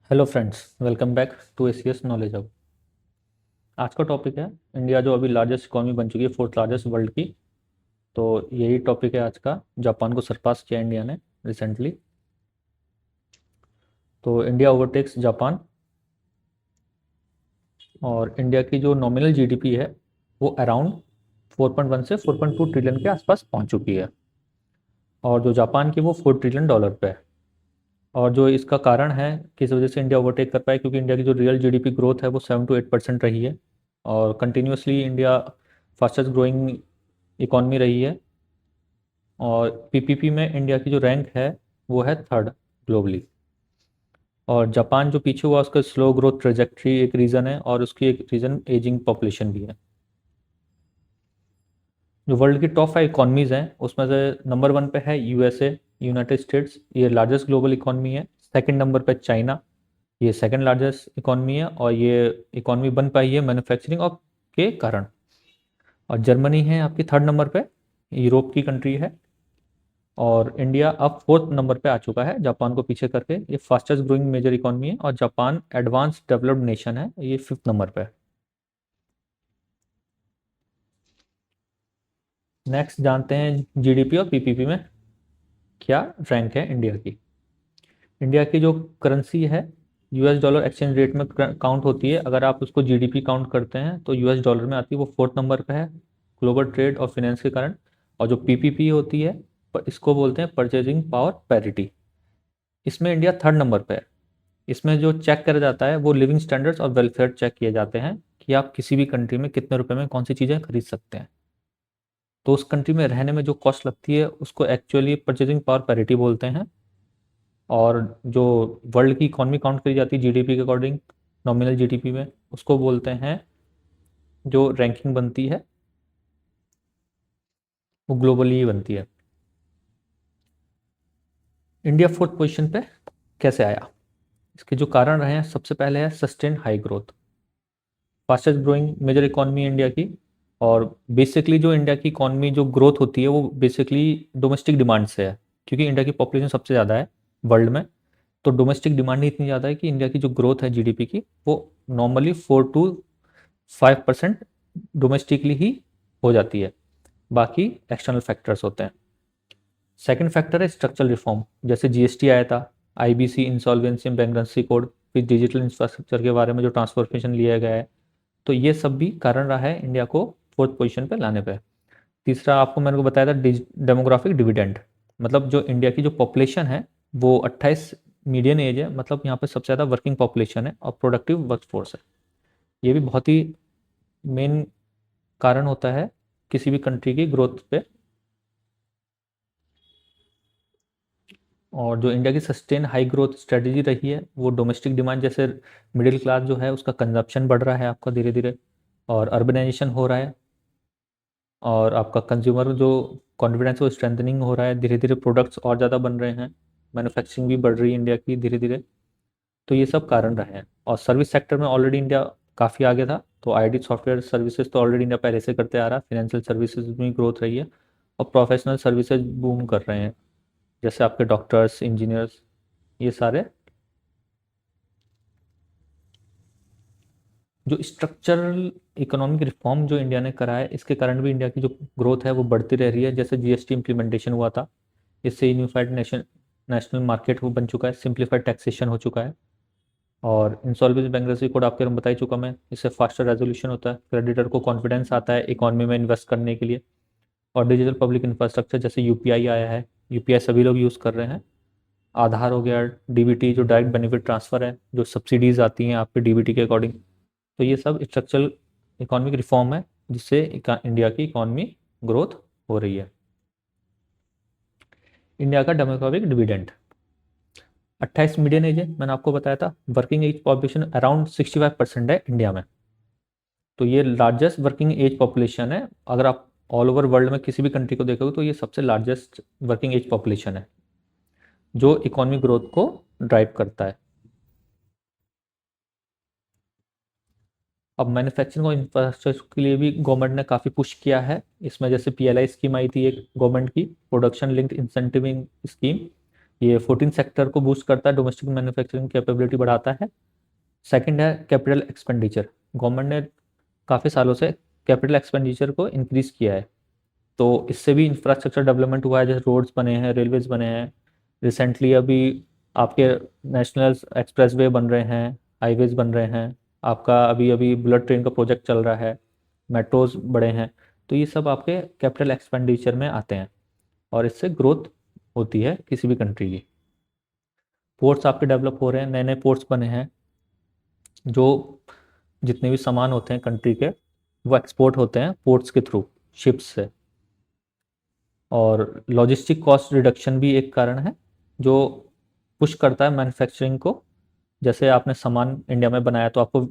Hello friends, welcome back to ACS knowledge hub. आज का topic है इंडिया जो अभी लार्जेस्ट इकॉनमी बन चुकी है, फोर्थ लार्जेस्ट वर्ल्ड की। तो यही टॉपिक है आज का। जापान को सरपास किया इंडिया ने रिसेंटली। तो इंडिया ओवरटेक्स जापान। और इंडिया की जो नॉमिनल जीडीपी है वो अराउंड 4.1 से 4.2 ट्रिलियन के आसपास पहुंच चुकी है। और जो जापान की वो $4 ट्रिलियन पे है। और जो इसका कारण है किस वजह से इंडिया ओवरटेक कर पाए, क्योंकि इंडिया की जो रियल जीडीपी ग्रोथ है वो 7 to 8% रही है। और continuously India fastest growing economy रही है। और पीपीपी में इंडिया की जो रैंक है वो है थर्ड ग्लोबली। और जापान जो पीछे हुआ उसका स्लो ग्रोथ ट्रेजेक्ट्री एक रीज़न है, और उसकी एक रीज़न एजिंग पॉपुलेशन भी है। जो वर्ल्ड की टॉप 5 इकॉनमीज़ हैं उसमें से नंबर 1 पे है यूएसए, यूनाइटेड स्टेट्स, ये लार्जेस्ट ग्लोबल इकॉनमी है। सेकंड नंबर पे चाइना, ये सेकंड लार्जेस्ट इकॉनमी है, और ये इकॉनमी बन पाई है मैन्युफैक्चरिंग ऑफ के कारण। और जर्मनी है आपकी थर्ड नंबर पे, यूरोप की कंट्री है। और इंडिया अब फोर्थ नंबर पे आ चुका है जापान को पीछे करके। ये फास्टेस्ट ग्रोइंग मेजर इकॉनमी है, और जापान एडवांस डेवलप्ड नेशन है, ये फिफ्थ नंबर पे है। नेक्स्ट जानते हैं जीडीपी और पीपीपी में क्या रैंक है इंडिया की। इंडिया की जो करेंसी है यूएस डॉलर एक्सचेंज रेट में काउंट होती है। अगर आप उसको जीडीपी काउंट करते हैं तो यूएस डॉलर में आती है, वो फोर्थ नंबर पे है ग्लोबल ट्रेड और फिनेंस के कारण। और जो पीपीपी होती है इसको बोलते हैं परचेजिंग पावर पैरिटी। इसमें इंडिया थर्ड नंबर पे है। इसमें जो चेक करा जाता है वो लिविंग स्टैंडर्ड्स और वेलफेयर चेक किए जाते हैं कि आप किसी भी कंट्री में कितने रुपए में कौन सी चीज़ें खरीद सकते हैं। तो उस कंट्री में रहने में जो कॉस्ट लगती है उसको एक्चुअली परचेजिंग पावर पैरिटी बोलते हैं। और जो वर्ल्ड की इकॉनमी काउंट करी जाती है जीडीपी के अकॉर्डिंग, नॉमिनल जीडीपी में, उसको बोलते हैं, जो रैंकिंग बनती है वो ग्लोबली ही बनती है। इंडिया फोर्थ पोजीशन पे कैसे आया? इसके जो कारण रहे हैं, सबसे पहले है sustain high growth. Fastest growing major economy India की। और बेसिकली जो इंडिया की इकॉनमी जो ग्रोथ होती है वो बेसिकली डोमेस्टिक डिमांड से है, क्योंकि इंडिया की पॉपुलेशन सबसे ज़्यादा है वर्ल्ड में। तो डोमेस्टिक डिमांड ही इतनी ज़्यादा है कि इंडिया की जो ग्रोथ है जीडीपी की वो नॉर्मली 4 to 5% डोमेस्टिकली ही हो जाती है। बाकी एक्सटर्नल फैक्टर्स होते हैं। सेकंड फैक्टर है स्ट्रक्चरल रिफॉर्म, जैसे जीएसटी आया था, आईबीसी, इंसॉल्वेंसी, बैंक्रप्सी कोड, फिर डिजिटल इंफ्रास्ट्रक्चर के बारे में जो ट्रांसफॉर्मेशन लिया गया है। तो ये सब भी कारण रहा है इंडिया को फोर्थ पोजीशन पे लाने पे। तीसरा आपको मैंने को बताया था डेमोग्राफिक डिविडेंड। मतलब जो इंडिया की जो पॉपुलेशन है वो 28 मीडियन एज है, मतलब यहाँ पे सबसे ज़्यादा वर्किंग पॉपुलेशन है और प्रोडक्टिव वर्कफोर्स है। ये भी बहुत ही मेन कारण होता है किसी भी कंट्री की ग्रोथ पे। और जो इंडिया की सस्टेन हाई ग्रोथ स्ट्रेटजी रही है वो डोमेस्टिक डिमांड, जैसे मिडिल क्लास जो है उसका कंजप्शन बढ़ रहा है आपका धीरे धीरे, और अर्बनाइजेशन हो रहा है, और आपका कंज्यूमर जो कॉन्फिडेंस वो स्ट्रेंथनिंग हो रहा है धीरे धीरे, प्रोडक्ट्स और ज़्यादा बन रहे हैं, मैन्युफैक्चरिंग भी बढ़ रही है इंडिया की धीरे धीरे। तो ये सब कारण रहे हैं। और सर्विस सेक्टर में ऑलरेडी इंडिया काफ़ी आगे था, तो आईटी सॉफ्टवेयर सर्विसेज तो ऑलरेडी इंडिया पहले से करते आ रहा है। फिनेंशियल सर्विसेज में ग्रोथ रही है, और प्रोफेशनल सर्विसेज बूम कर रहे हैं, जैसे आपके डॉक्टर्स, इंजीनियर्स, ये सारे। जो स्ट्रक्चरल इकोनॉमिक रिफॉर्म जो इंडिया ने करा है इसके कारण भी इंडिया की जो ग्रोथ है वो बढ़ती रह रही है। जैसे जीएसटी इम्प्लीमेंटेशन हुआ था, इससे यूनिफाइड नेशनल मार्केट वो बन चुका है, सिंप्लीफाइड टैक्सेशन हो चुका है। और इंसॉल्वेंसी बैंक्रप्सी कोड आपके बारे में बता ही चुका मैं, इससे फास्टर रेजोल्यूशन होता है, क्रेडिटर को कॉन्फिडेंस आता है इकोनॉमी में इन्वेस्ट करने के लिए। और डिजिटल पब्लिक इंफ्रास्ट्रक्चर, जैसे यूपीआई आया है, यूपीआई सभी लोग यूज़ कर रहे हैं। आधार हो गया, डीबीटी जो डायरेक्ट बेनिफिट ट्रांसफ़र है, जो सब्सिडीज़ आती हैं आपके डीबीटी के अकॉर्डिंग। तो ये सब स्ट्रक्चरल इकोनॉमिक रिफॉर्म है जिससे इंडिया की इकोनॉमी ग्रोथ हो रही है। इंडिया का डेमोग्राफिक डिविडेंड 28 मिलियन एज है, मैंने आपको बताया था। वर्किंग एज पॉपुलेशन अराउंड 65% है इंडिया में। तो ये लार्जेस्ट वर्किंग एज पॉपुलेशन है। अगर आप ऑल ओवर वर्ल्ड में किसी भी कंट्री को देखोगे तो ये सबसे लार्जेस्ट वर्किंग एज पॉपुलेशन है जो इकोनॉमी ग्रोथ को ड्राइव करता है। अब मैन्युफैक्चरिंग और इंफ्रास्ट्रक्चर के लिए भी गवर्नमेंट ने काफ़ी पुश किया है। इसमें जैसे पीएलआई स्कीम आई थी एक गवर्नमेंट की, प्रोडक्शन लिंक्ड इंसेंटिविंग स्कीम, ये 14 सेक्टर को बूस्ट करता है, डोमेस्टिक मैन्युफैक्चरिंग कैपेबिलिटी बढ़ाता है। सेकंड है कैपिटल एक्सपेंडिचर। गवर्नमेंट ने काफ़ी सालों से कैपिटल एक्सपेंडिचर को इंक्रीज किया है, तो इससे भी इंफ्रास्ट्रक्चर डेवलपमेंट हुआ है, जैसे रोड्स बने हैं, रेलवेज बने हैं। रिसेंटली अभी आपके नेशनल एक्सप्रेसवे बन रहे हैं, हाईवेज बन रहे हैं, आपका अभी अभी बुलेट ट्रेन का प्रोजेक्ट चल रहा है, मेट्रोज बड़े हैं। तो ये सब आपके कैपिटल एक्सपेंडिचर में आते हैं और इससे ग्रोथ होती है किसी भी कंट्री की। पोर्ट्स आपके डेवलप हो रहे हैं, नए नए पोर्ट्स बने हैं, जो जितने भी सामान होते हैं कंट्री के वो एक्सपोर्ट होते हैं पोर्ट्स के थ्रू, शिप्स से। और लॉजिस्टिक कॉस्ट रिडक्शन भी एक कारण है जो पुश करता है मैन्युफैक्चरिंग को। जैसे आपने सामान इंडिया में बनाया तो आपको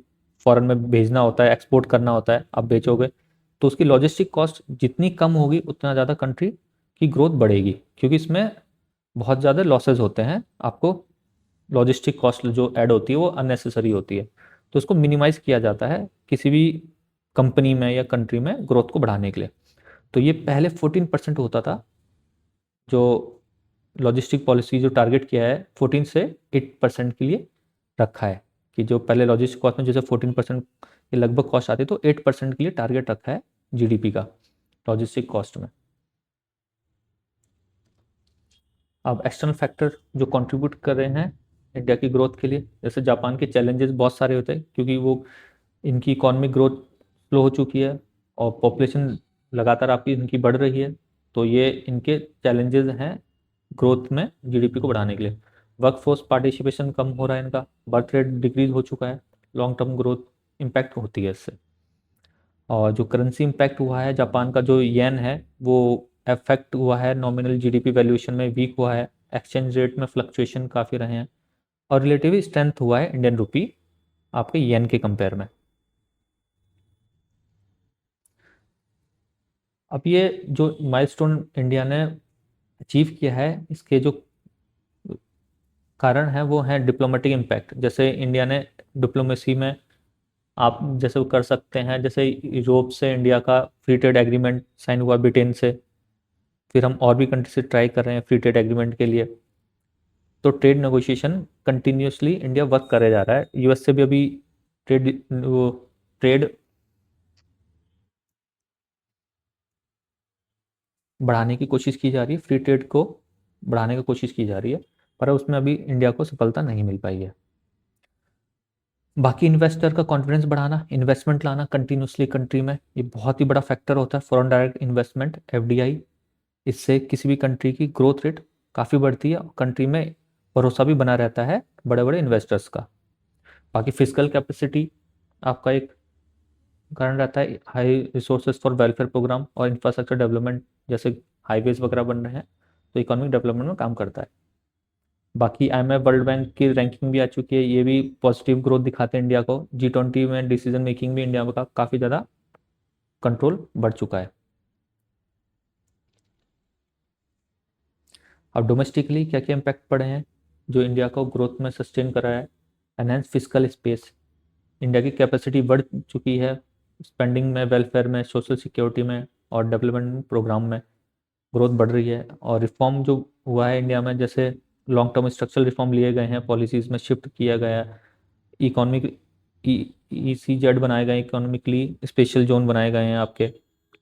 फॉरेन में भेजना होता है, एक्सपोर्ट करना होता है, आप बेचोगे तो उसकी लॉजिस्टिक कॉस्ट जितनी कम होगी उतना ज़्यादा कंट्री की ग्रोथ बढ़ेगी, क्योंकि इसमें बहुत ज़्यादा लॉसेज होते हैं। आपको लॉजिस्टिक कॉस्ट जो ऐड होती है वो अननेसेसरी होती है, तो उसको मिनिमाइज किया जाता है किसी भी कंपनी में या कंट्री में ग्रोथ को बढ़ाने के लिए। तो ये पहले 14% होता था, जो लॉजिस्टिक पॉलिसी जो टारगेट किया है 14 से 8% के लिए रखा है, कि जो पहले लॉजिस्टिक कॉस्ट में जैसे 14% के लगभग कॉस्ट आती, तो 8% के लिए टारगेट रखा है जीडीपी का लॉजिस्टिक कॉस्ट में। अब एक्सटर्नल फैक्टर जो कंट्रीब्यूट कर रहे हैं इंडिया की ग्रोथ के लिए, जैसे जापान के चैलेंजेस बहुत सारे होते हैं, क्योंकि वो इनकी इकोनॉमिक ग्रोथ स्लो हो चुकी है और पॉपुलेशन लगातार आपकी इनकी बढ़ रही है, तो ये इनके चैलेंजेस हैं ग्रोथ में जीडीपी को बढ़ाने के लिए। वर्क फोर्स पार्टिसिपेशन कम हो रहा है इनका, बर्थ रेट डिक्रीज हो चुका है, लॉन्ग टर्म ग्रोथ इम्पैक्ट होती है इससे। और जो करेंसी इम्पैक्ट हुआ है, जापान का जो येन है वो अफेक्ट हुआ है, नॉमिनल जीडीपी वैल्यूएशन में वीक हुआ है, एक्सचेंज रेट में फ्लक्चुएशन काफ़ी रहे हैं, और रिलेटिव स्ट्रेंथ हुआ है इंडियन रुपी आपके येन के कंपेयर में। अब ये जो माइलस्टोन इंडिया ने अचीव किया है, इसके जो कारण है वो है डिप्लोमेटिक इम्पैक्ट। जैसे इंडिया ने डिप्लोमेसी में आप जैसे वो कर सकते हैं, जैसे यूरोप से इंडिया का फ्री ट्रेड एग्रीमेंट साइन हुआ ब्रिटेन से, फिर हम और भी कंट्री से ट्राई कर रहे हैं फ्री ट्रेड एग्रीमेंट के लिए। तो trade negotiation continuously India work करे जा रहा है। यूएस से भी अभी ट्रेड वो ट्रेड बढ़ाने की कोशिश की जा रही है, फ्री ट्रेड को बढ़ाने की कोशिश की जा रही है, पर उसमें अभी इंडिया को सफलता नहीं मिल पाई है। बाकी इन्वेस्टर का कॉन्फिडेंस बढ़ाना, इन्वेस्टमेंट लाना कंटिन्यूसली कंट्री में, ये बहुत ही बड़ा फैक्टर होता है। फॉरेन डायरेक्ट इन्वेस्टमेंट एफडीआई, इससे किसी भी कंट्री की ग्रोथ रेट काफ़ी बढ़ती है और कंट्री में भरोसा भी बना रहता है बड़े बड़े इन्वेस्टर्स का। बाकी फिजिकल कैपेसिटी आपका एक कारण रहता है, high resources for welfare program और इंफ्रास्ट्रक्चर डेवलपमेंट, जैसे हाईवेज वगैरह बन रहे हैं तो इकोनॉमिक डेवलपमेंट में काम करता है। बाकी आईएमएफ वर्ल्ड बैंक की रैंकिंग भी आ चुकी है, ये भी पॉजिटिव ग्रोथ दिखाते हैं इंडिया को। G20 में डिसीजन मेकिंग भी इंडिया का काफ़ी ज़्यादा कंट्रोल बढ़ चुका है। अब डोमेस्टिकली क्या क्या इम्पैक्ट पड़े हैं जो इंडिया को ग्रोथ में सस्टेन कर रहा है। एनहेंस फिजिकल स्पेस, इंडिया की कैपेसिटी बढ़ चुकी है स्पेंडिंग में, वेलफेयर में, सोशल सिक्योरिटी में और डेवलपमेंट प्रोग्राम में ग्रोथ बढ़ रही है। और रिफॉर्म जो हुआ है इंडिया में, जैसे लॉन्ग टर्म स्ट्रक्चरल रिफॉर्म लिए गए हैं, पॉलिसीज़ में शिफ्ट किया गया है, इकोनॉमिक ECZ बनाए गए, इकोनॉमिकली स्पेशल जोन बनाए गए हैं आपके,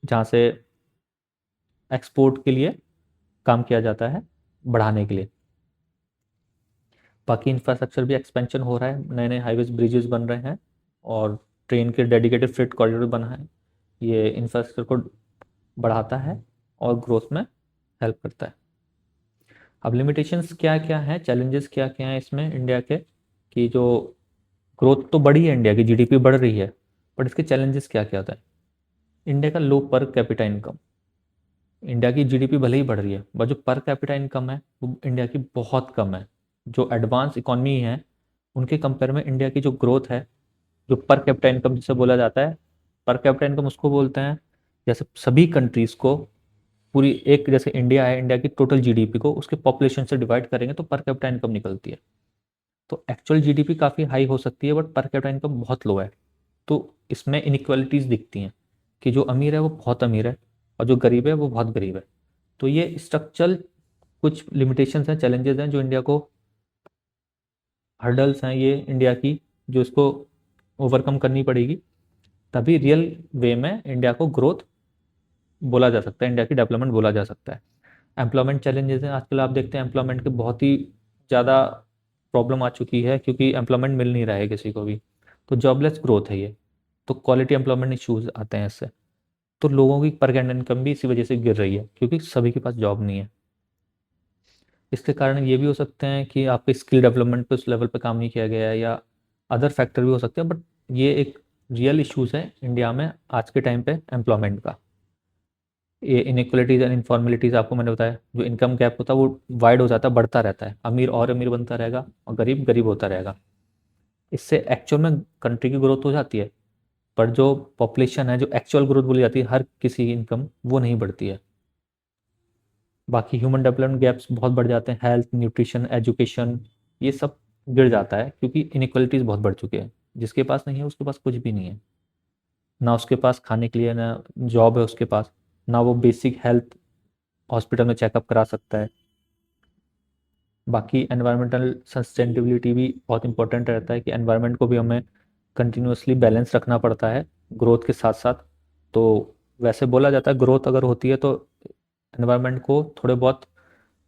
जहाँ से एक्सपोर्ट के लिए काम किया जाता है बढ़ाने के लिए। बाकी इंफ्रास्ट्रक्चर भी एक्सपेंशन हो रहा है, नए नए हाईवेज ब्रिजेस बन रहे हैं और ट्रेन के डेडिकेटेड फ्रेट कॉरिडोर बना है। ये इंफ्रास्ट्रक्चर को बढ़ाता है और ग्रोथ में हेल्प करता है। अब लिमिटेशंस क्या क्या हैं, चैलेंजेस क्या क्या हैं इसमें इंडिया के, कि जो ग्रोथ तो बढ़ी है, इंडिया की जीडीपी बढ़ रही है, बट इसके चैलेंजेस क्या क्या होता है। इंडिया का लो पर कैपिटा इनकम, इंडिया की जीडीपी भले ही बढ़ रही है बट जो पर कैपिटा इनकम है वो इंडिया की बहुत कम है। जो एडवांस इकोनॉमी है उनके कंपेयर में इंडिया की जो ग्रोथ है, जो पर कैपिटा इनकम जिसे बोला जाता है, पर कैपिटा इनकम उसको बोलते हैं जैसे सभी कंट्रीज को, पूरी एक जैसे इंडिया है, इंडिया की टोटल जीडीपी को उसके पॉपुलेशन से डिवाइड करेंगे तो पर कैपिटा इनकम निकलती है। तो एक्चुअल जीडीपी काफ़ी हाई हो सकती है बट पर कैपिटा इनकम बहुत लो है। तो इसमें इनइक्वालिटीज़ दिखती हैं कि जो अमीर है वो बहुत अमीर है और जो गरीब है वो बहुत गरीब है। तो ये स्ट्रक्चरल कुछ लिमिटेशंस हैं, चैलेंजेस हैं जो इंडिया को, हर्डल्स हैं ये इंडिया की, जो इसको ओवरकम करनी पड़ेगी, तभी रियल वे में इंडिया को ग्रोथ बोला जा सकता है, इंडिया की डेवलपमेंट बोला जा सकता है। एम्प्लॉयमेंट चैलेंजेस हैं, आजकल आप देखते हैं एम्प्लॉयमेंट के बहुत ही ज़्यादा प्रॉब्लम आ चुकी है, क्योंकि एम्प्लॉयमेंट मिल नहीं रहा है किसी को भी, तो जॉबलेस ग्रोथ है ये, तो क्वालिटी एम्प्लॉयमेंट इश्यूज आते हैं इससे। तो लोगों की पर कैपिटा इनकम भी इसी वजह से गिर रही है, क्योंकि सभी के पास जॉब नहीं है। इसके कारण ये भी हो सकते हैं कि आपके स्किल डेवलपमेंट पे उस लेवल पे काम नहीं किया गया है, या अदर फैक्टर भी हो सकते हैं, बट ये एक रियल इश्यूज है इंडिया में आज के टाइम पे एम्प्लॉयमेंट का। ये इनइक्वलिटीज एंड इनफॉर्मेलिटीज आपको मैंने बताया, जो इनकम गैप होता है वो वाइड हो जाता है, बढ़ता रहता है, अमीर और अमीर बनता रहेगा और गरीब गरीब होता रहेगा। इससे एक्चुअल में कंट्री की ग्रोथ हो जाती है, पर जो पॉपुलेशन है, जो एक्चुअल ग्रोथ बोली जाती है हर किसी की इनकम, वो नहीं बढ़ती है। बाकी ह्यूमन डेवलपमेंट गैप्स बहुत बढ़ जाते हैं, हेल्थ, न्यूट्रिशन, एजुकेशन, ये सब गिर जाता है, क्योंकि इनइक्वलिटीज़ बहुत बढ़ चुकी है। जिसके पास नहीं है उसके पास कुछ भी नहीं है, ना उसके पास खाने के लिए, ना जॉब है उसके पास, ना वो बेसिक हेल्थ हॉस्पिटल में चेकअप करा सकता है। बाकी एनवायरमेंटल सस्टेनेबिलिटी भी बहुत इंपॉर्टेंट रहता है, कि एनवायरनमेंट को भी हमें कंटिन्यूसली बैलेंस रखना पड़ता है ग्रोथ के साथ साथ। तो वैसे बोला जाता है ग्रोथ अगर होती है तो एनवायरनमेंट को थोड़े बहुत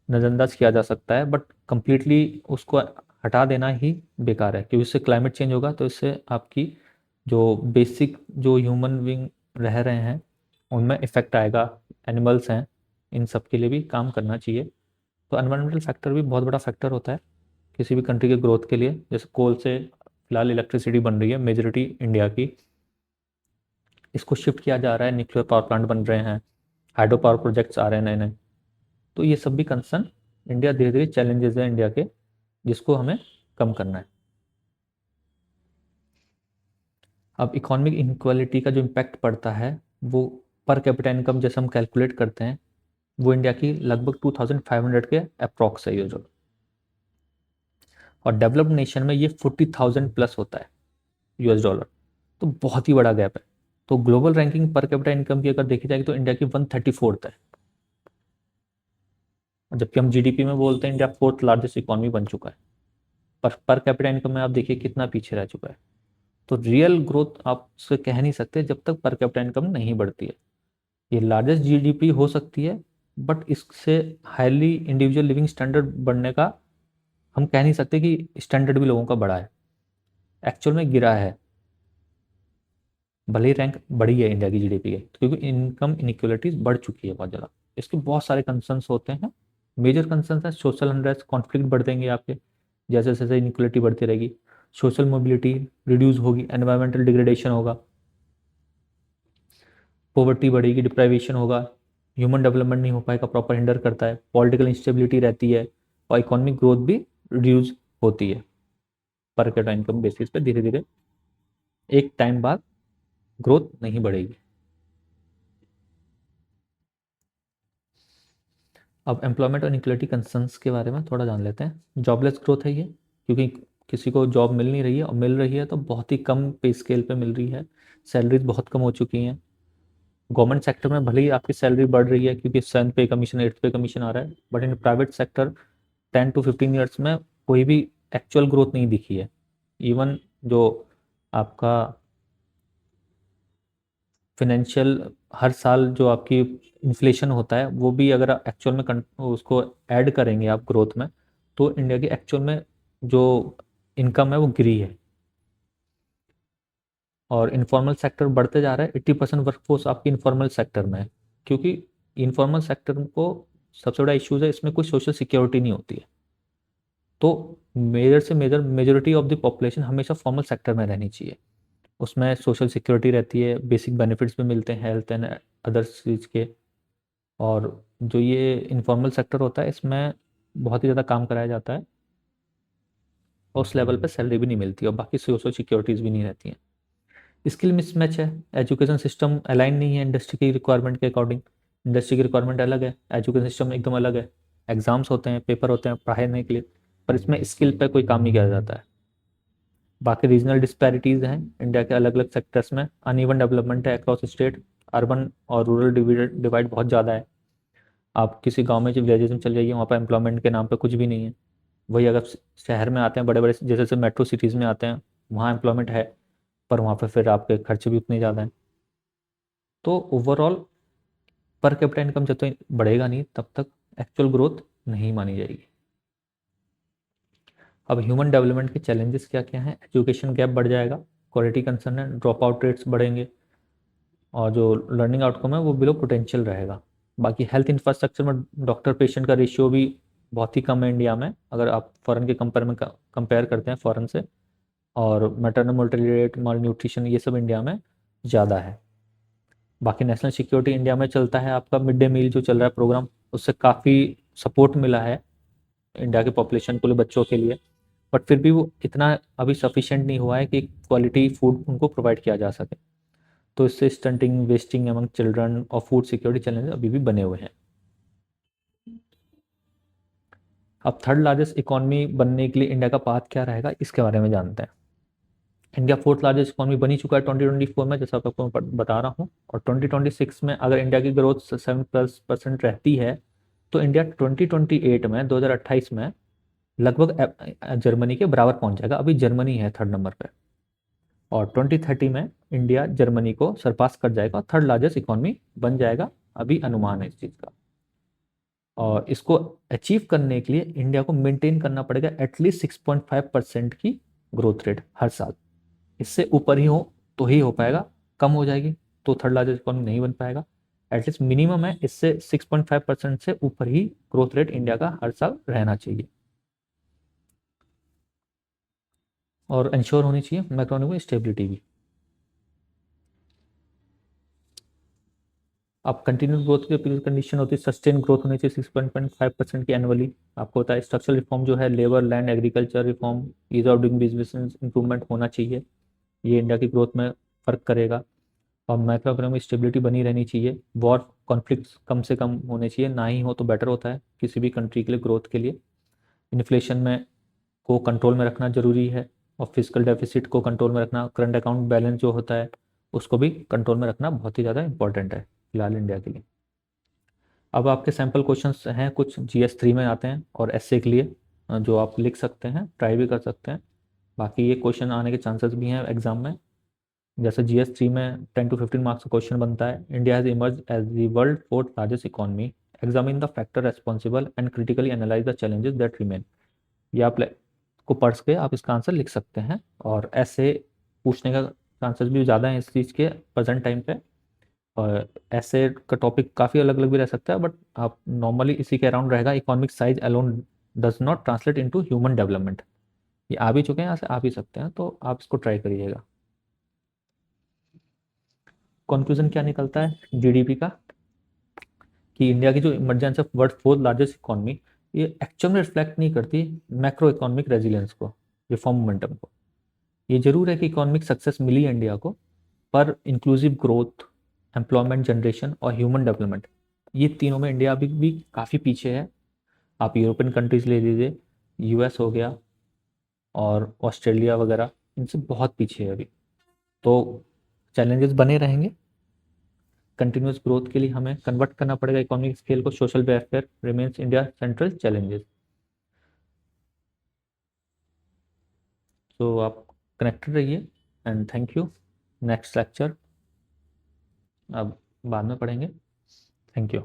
नज़रअंदाज किया जा सकता है, बट कंप्लीटली उसको हटा देना ही बेकार है, क्योंकि इससे क्लाइमेट चेंज होगा, तो इससे आपकी जो बेसिक जो ह्यूमन बींग रह रहे हैं उनमें इफ़ेक्ट आएगा, एनिमल्स हैं, इन सब के लिए भी काम करना चाहिए। तो एनवायरमेंटल फैक्टर भी बहुत बड़ा फैक्टर होता है किसी भी कंट्री के ग्रोथ के लिए। जैसे कोल से फिलहाल इलेक्ट्रिसिटी बन रही है मेजोरिटी इंडिया की, इसको शिफ्ट किया जा रहा है, न्यूक्लियर पावर प्लांट बन रहे हैं, हाइड्रो पावर प्रोजेक्ट्स आ रहे हैं नए नए। तो ये सब भी कंसर्न इंडिया, धीरे धीरे चैलेंजेस हैं इंडिया के, जिसको हमें कम करना है। अब इकोनॉमिक इनक्वालिटी का जो इम्पैक्ट पड़ता है वो पर कैपिटा इनकम जैसे हम कैलकुलेट करते हैं, वो इंडिया की लगभग 2500 के अप्रॉक्स है ये जो, और डेवलप्ड नेशन में ये 40,000 प्लस होता है यूएस डॉलर, तो बहुत ही बड़ा गैप है। तो global ranking per capita income की अगर देखी जाएगी तो इंडिया की 134th है, जबकि हम जीडीपी में बोलते हैं इंडिया फोर्थ लार्जेस्ट इकोनॉमी बन चुका है, पर कैपिटा इनकम में आप देखिए कितना पीछे रह चुका है। तो रियल ग्रोथ आप उससे कह नहीं सकते जब तक पर कैपिटा इनकम नहीं बढ़ती है। ये लार्जेस्ट जीडीपी हो सकती है, बट इससे हाईली इंडिविजुअल लिविंग स्टैंडर्ड बढ़ने का हम कह नहीं सकते कि स्टैंडर्ड भी लोगों का बढ़ा है, एक्चुअल में गिरा है। भले ही रैंक बढ़ी है इंडिया की जीडीपी के, क्योंकि इनकम इनइक्वलिटीज बढ़ चुकी है बहुत ज़्यादा। इसके बहुत सारे कंसर्न्स होते हैं, मेजर कंसर्न्स है सोशल अनरेस्ट, कॉन्फ्लिक्ट बढ़ देंगे आपके, जैसे जैसे इनइक्वलिटी बढ़ती रहेगी, सोशल मोबिलिटी रिड्यूस होगी, एनवायरमेंटल डिग्रेडेशन होगा, पॉवर्टी बढ़ेगी, डिप्राइवेशन होगा, ह्यूमन डेवलपमेंट नहीं हो पाएगा, प्रॉपर हिंडर करता है, पॉलिटिकल इंस्टेबिलिटी रहती है, और इकोनॉमिक ग्रोथ भी रिड्यूस होती है पर कैपिटा इनकम बेसिस पे। धीरे धीरे एक टाइम बाद ग्रोथ नहीं बढ़ेगी। अब एम्प्लॉयमेंट और इक्वलिटी कंसर्न्स के बारे में थोड़ा जान लेते हैं। जॉबलेस ग्रोथ है ये, क्योंकि किसी को जॉब मिल नहीं रही है, और मिल रही है तो बहुत ही कम पे स्केल पे मिल रही है, सैलरीज बहुत कम हो चुकी हैं। गवर्नमेंट सेक्टर में भले ही आपकी सैलरी बढ़ रही है, क्योंकि 7th पे कमीशन, 8th पे कमीशन आ रहा है, but in private sector 10 to 15 years में कोई भी एक्चुअल ग्रोथ नहीं दिखी है। इवन जो आपका फिनेंशियल हर साल जो आपकी इन्फ्लेशन होता है, वो भी अगर एक्चुअल में उसको ऐड करेंगे आप ग्रोथ में, तो इंडिया की एक्चुअल में जो इनकम है वो गिरी है। और इनफॉर्मल सेक्टर बढ़ते जा रहा है, 80% वर्कफोर्स आपकी इनफॉर्मल सेक्टर में है, क्योंकि इनफॉर्मल सेक्टर को सबसे बड़ा इश्यूज है, इसमें कोई सोशल सिक्योरिटी नहीं होती है। तो मेजर से major majority of the population हमेशा फॉर्मल सेक्टर में रहनी चाहिए, उसमें सोशल सिक्योरिटी रहती है, बेसिक बेनिफिट्स भी मिलते हैं हेल्थ एंड अदर्स चीज़ के। और जो ये इनफॉर्मल सेक्टर होता है इसमें बहुत ही ज़्यादा काम कराया जाता है, और उस लेवल पे सैलरी भी नहीं मिलती, और बाकी सोशल सिक्योरिटीज़ भी नहीं रहती हैं। स्किल मिसमैच है, एजुकेशन सिस्टम अलाइन नहीं है इंडस्ट्री की रिक्वायरमेंट के अकॉर्डिंग। इंडस्ट्री की रिक्वायरमेंट अलग है, एजुकेशन सिस्टम एकदम अलग है, एग्जाम्स होते हैं, पेपर होते हैं पढ़ाने के लिए, पर इसमें स्किल पे कोई काम नहीं किया जाता है। बाकी रीजनल डिस्पैरिटीज़ हैं इंडिया के अलग अलग सेक्टर्स में, अनइवन डेवलपमेंट है अक्रॉस स्टेट, अर्बन और रूरल डिवाइड बहुत ज़्यादा है। आप किसी गांव में, जो विलेजेस में चले जाइए, वहाँ पर एम्प्लॉयमेंट के नाम पे कुछ भी नहीं है। वही अगर शहर में आते हैं, बड़े बड़े जैसे जैसे मेट्रो सिटीज़ में आते हैं, वहाँ एम्प्लॉयमेंट है, पर वहाँ पे फिर आपके खर्च भी उतने ज़्यादा हैं। तो ओवरऑल पर कैपिटा इनकम जब तक बढ़ेगा नहीं, तब तक एक्चुअल ग्रोथ नहीं मानी जाएगी। अब ह्यूमन डेवलपमेंट के चैलेंजेस क्या क्या हैं? एजुकेशन गैप बढ़ जाएगा, क्वालिटी कंसर्न है, ड्रॉप आउट रेट्स बढ़ेंगे, और जो लर्निंग आउटकम है वो बिलो पोटेंशियल रहेगा। बाकी हेल्थ इंफ्रास्ट्रक्चर में डॉक्टर पेशेंट का रेशियो भी बहुत ही कम है इंडिया में, अगर आप फॉरेन के कंपेयर करते हैं फॉरेन से। और मैटरनल मोर्टेलिटी रेट, माल न्यूट्रिशन, ये सब इंडिया में ज़्यादा है। बाकी नेशनल सिक्योरिटी इंडिया में चलता है, आपका मिड डे मील जो चल रहा है प्रोग्राम, उससे काफ़ी सपोर्ट मिला है इंडिया के पॉपुलेशन को, बच्चों के लिए। बट फिर भी वो इतना अभी सफिशिएंट नहीं हुआ है कि क्वालिटी फूड उनको प्रोवाइड किया जा सके। तो इससे स्टंटिंग, वेस्टिंग अमंग चिल्ड्रन और फूड सिक्योरिटी चैलेंज अभी भी बने हुए हैं। अब थर्ड लार्जेस्ट इकोनॉमी बनने के लिए इंडिया का पाथ क्या रहेगा, इसके बारे में जानते हैं। इंडिया फोर्थ लार्जेस्ट इकोनॉमी बनी चुका है 2024 में, जैसा आपको बता रहा हूँ। और 2026 में अगर इंडिया की ग्रोथ 7+ % रहती है, तो इंडिया 2028 में, 2028 में लगभग जर्मनी के बराबर पहुंच जाएगा। अभी जर्मनी है थर्ड नंबर पे, और 2030 में इंडिया जर्मनी को सरपास कर जाएगा, थर्ड लार्जेस्ट इकोनॉमी बन जाएगा। अभी अनुमान है इस चीज़ का। और इसको अचीव करने के लिए इंडिया को मेंटेन करना पड़ेगा एटलीस्ट 6.5% की ग्रोथ रेट हर साल। इससे ऊपर ही हो तो ही हो पाएगा, कम हो जाएगी तो थर्ड लार्जेस्ट इकोनॉमी नहीं बन पाएगा। एटलीस्ट मिनिमम है, इससे 6.5% से ऊपर ही ग्रोथ रेट इंडिया का हर साल रहना चाहिए, और इंश्योर होनी चाहिए मैक्रोइकोनॉमिक स्टेबिलिटी भी। अब कंटिन्यूस ग्रोथ की कंडीशन होती है, सस्टेन ग्रोथ होनी चाहिए 6.5% की एनुअली। आपको होता है स्ट्रक्चरल रिफॉर्म जो है, labour, land, agriculture reform, ease of doing business improvement होना चाहिए। ये इंडिया की ग्रोथ में फर्क करेगा। और मैक्रो इकोनॉमिक स्टेबिलिटी बनी रहनी चाहिए, वॉर कॉन्फ्लिक्ट्स कम से कम होने चाहिए, ना ही हो तो बेटर होता है किसी भी कंट्री के लिए, ग्रोथ के लिए। इन्फ्लेशन में को कंट्रोल में रखना जरूरी है, और फिजिकल डेफिसिट को कंट्रोल में रखना, करंट अकाउंट बैलेंस जो होता है उसको भी कंट्रोल में रखना बहुत ही ज़्यादा इंपॉर्टेंट है फिलहाल इंडिया के लिए। अब आपके सैम्पल क्वेश्चंस हैं, कुछ GS3 में आते हैं और एसए के लिए, जो आप लिख सकते हैं, ट्राई भी कर सकते हैं। बाकी ये क्वेश्चन आने के चांसेस भी हैं एग्जाम में। जैसे GS3 में 10 to 15 मार्क्स का क्वेश्चन बनता है, India has emerge as the world fourth largest economy, examine the factor responsible and critically analyse the challenges that remain. ये आप को पढ़ के आप इसका आंसर लिख सकते हैं, और ऐसे पूछने का चांसेस भी ज़्यादा है इस चीज़ के प्रेजेंट टाइम पे। और ऐसे का टॉपिक काफ़ी अलग अलग भी रह सकता है, बट आप नॉर्मली इसी के अराउंड रहेगा, economic size alone does not translate into human development. ये आ भी चुके हैं, यहाँ से आ भी सकते हैं, तो आप इसको ट्राई करिएगा। कंक्लूजन क्या निकलता है GDP का, कि इंडिया की जो emergence of world fourth largest economy, ये एक्चुअल में रिफ्लेक्ट नहीं करती मैक्रो इकोनॉमिक रेजिलियंस को, रिफॉर्म मोमेंटम को। ये जरूर है कि इकोनॉमिक सक्सेस मिली है इंडिया को, पर इंक्लूसिव ग्रोथ, एम्प्लॉयमेंट जनरेशन और ह्यूमन डेवलपमेंट, ये तीनों में इंडिया अभी भी काफ़ी पीछे है। आप यूरोपियन कंट्रीज ले लीजिए, US हो गया और ऑस्ट्रेलिया वगैरह, इनसे बहुत पीछे है अभी। तो चैलेंजेस बने रहेंगे। कंटिन्यूस ग्रोथ के लिए हमें कन्वर्ट करना पड़ेगा इकोनॉमिक स्केल को, social welfare remains India central challenges. तो आप कनेक्टेड रहिए, and thank you. Next lecture अब बाद में पढ़ेंगे। Thank you.